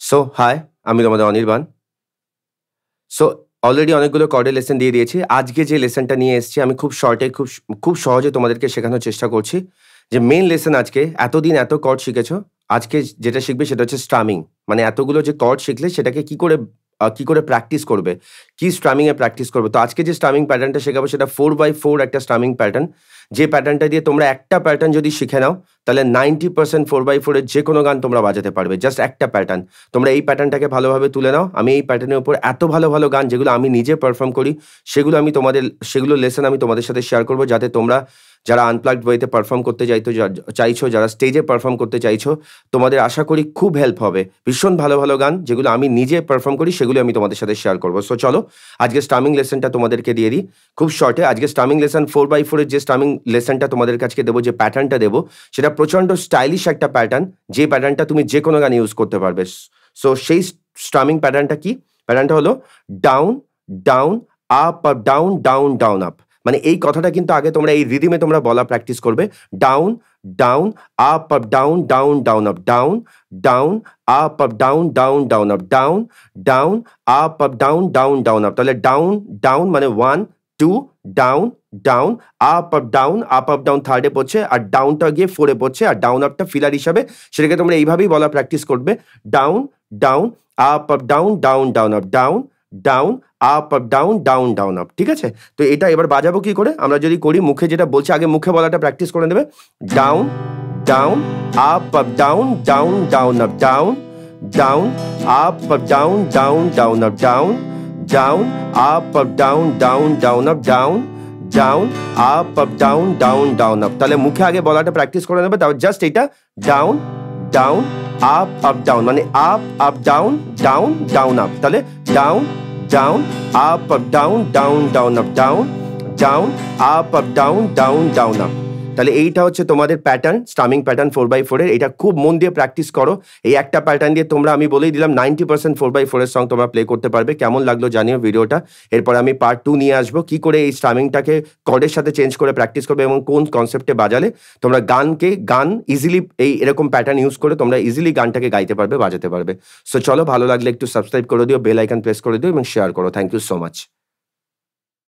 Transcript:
So high, আমি তোমাদের Anirban. So already অনেকগুলো কর্ডের লেসন দিয়ে দিয়েছি। আজকে যে লেসনটা নিয়ে এসেছি আমি খুব শর্টে খুব সহজে তোমাদেরকে শেখানোর চেষ্টা করছি। যে মেইন লেসন আজকে এতদিন এত কর্ড শিখেছো, আজকে যেটা শিখবে সেটা হচ্ছে স্ট্রামিং। মানে এতগুলো যে কর্ড শিখলে সেটাকে কি করে প্র্যাকটিস করবে, কি স্ট্রামিং এ প্র্যাকটিস করবে। তো আজকে যে স্ট্রামিং প্যাটার্নটা শেখাবো সেটা 4x4 একটা স্ট্রামিং প্যাটার্ন। যে প্যাটার্নটা দিয়ে তোমরা একটা প্যাটার্ন যদি শিখে নাও তাহলে 90% 4x4 এর যেকোনো গান তোমরা বাজাতে পারবে। জাস্ট একটা প্যাটার্ন। তোমরা এই প্যাটার্নটাকে ভালোভাবে তুলে নাও। আমি এই প্যাটার্নের উপর এত ভালো, ভালো গান যেগুলো আমি নিজে পারফর্ম করি সেগুলো লেসন আমি তোমাদের সাথে শেয়ার করব, যাতে তোমরা যারা আনপ্লাগড ওয়েতে পারফর্ম করতে চাইছো, যারা স্টেজে পারফর্ম করতে চাইছো, তোমাদের আশা করি খুব হেল্প হবে। ভীষণ ভালো, ভালো গান যেগুলো আমি নিজে পারফর্ম করি সেগুলো আমি তোমাদের সাথে শেয়ার করব। সো চলো আজকে স্ট্রামিং লেসনটা তোমাদেরকে দিয়ে দিই খুব শর্টে। আজকে স্ট্রামিং লেসন 4x4 এর যে স্ট্রামিং লেসনটা তোমাদের কাছে দেবো, যে প্যাটার্নটা দেবো সেটা প্রচণ্ড স্টাইলিশ একটা প্যাটার্ন, যে প্যাটার্নটা তুমি যে কোনো গানে ইউজ করতে পারবে। সো সেই স্ট্রামিং প্যাটার্নটা কি? প্যাটার্নটা হলো down down up up down down down up. মানে এই কথাটা কিন্তু আগে তোমরা এই রিদিমে তোমরা বলা প্র্যাকটিস করবে। Down down up up down down down up, down down up up down down down up, down down up up down down down up. তাহলে ডাউন ডাউন মানে 1 2 down down up up down থার্ডে পড়ছে, আর ডাউনটা গিয়ে 4-এ পড়ছে, আর down আপটা filler হিসাবে সেটাকে তোমরা এইভাবেই বলা প্র্যাকটিস করবে। Down down up down down down up, down down up down down down up. ঠিক আছে? তো এটা এবার বাজাবো কি করে? আমরা যদি করি মুখে যেটা বলছি, আগে মুখে বলাটা প্র্যাকটিস করে নেবে। Down down up down down down up, down down up down down down up, down down up down down down up, down down up down down down up. তাহলে মুখে আগে বলাটা প্র্যাকটিস করে নেবে। তারপর জাস্ট এটা ডাউন ডাউন আপ ডাউন, মানে up down down down up. তাহলে down down up down down down up, down down up down down down up. তাহলে এইটা হচ্ছে তোমাদের প্যাটার্ন, স্ট্রামিং প্যাটার্ন 4x4 এর। এটা খুব মন দিয়ে প্র্যাকটিস করো। এই একটা প্যাটার্ন দিয়ে তোমরা, আমি বলেই দিলাম, 90% 4x4 এর সং তোমরা প্লে করতে পারবে। কেমন লাগলো জানিও ভিডিওটা। এরপর আমি পার্ট 2 নিয়ে আসবো, কি করে এই স্ট্রামিংটাকে কর্ডের সাথে চেঞ্জ করে প্র্যাকটিস করবে এবং কোন কনসেপ্টে বাজালে তোমরা গান ইজিলি এরকম প্যাটার্ন ইউজ করে তোমরা ইজিলি গানটাকে গাইতে পারবে, বাজাতে পারবে। সো চলো, ভালো লাগলে একটু সাবস্ক্রাইব করে দিও, বেল আইকন প্রেস করে দিও এবং শেয়ার করো। Thank you so much.